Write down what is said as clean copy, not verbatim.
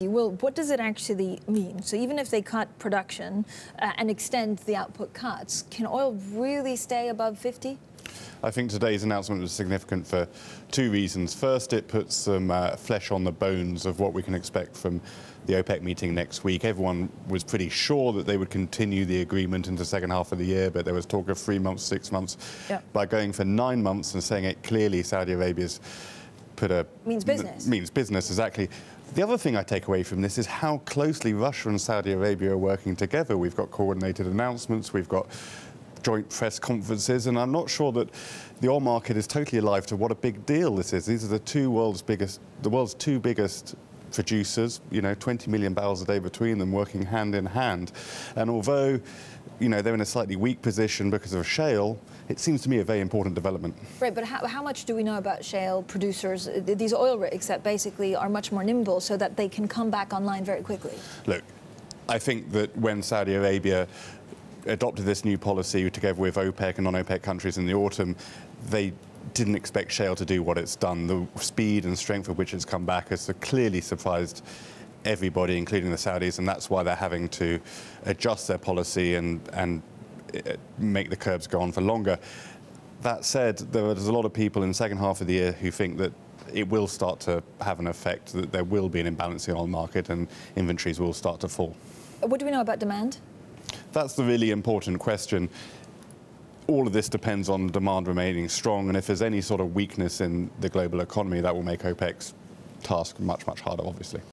Well, what does it actually mean? So even if they cut production and extend the output cuts, can oil really stay above 50? I think today's announcement was significant for two reasons. First, it puts some flesh on the bones of what we can expect from the OPEC meeting next week. Everyone was pretty sure that they would continue the agreement into the second half of the year, but there was talk of 3 months, 6 months. Yep. By going for 9 months and saying it clearly, Saudi Arabia's put a... Means business. Means business, exactly. The other thing I take away from this is how closely Russia and Saudi Arabia are working together. We've got coordinated announcements, we've got joint press conferences, and I'm not sure that the oil market is totally alive to what a big deal this is. These are the world's two biggest producers, 20 million barrels a day between them, working hand in hand. And although, they're in a slightly weak position because of shale, it seems to me a very important development. Right, but how much do we know about shale producers, these oil rigs that basically are much more nimble so that they can come back online very quickly? Look, I think that when Saudi Arabia adopted this new policy together with OPEC and non-OPEC countries in the autumn, they didn't expect shale to do what it's done. The speed and strength of which it's come back has clearly surprised everybody, including the Saudis, and that's why they're having to adjust their policy and make the curbs go on for longer. That said, there's a lot of people in the second half of the year who think that it will start to have an effect, that there will be an imbalance in the oil market and inventories will start to fall. What do we know about demand? That's the really important question. All of this depends on demand remaining strong, and if there's any sort of weakness in the global economy, that will make OPEC's task much, much harder, obviously.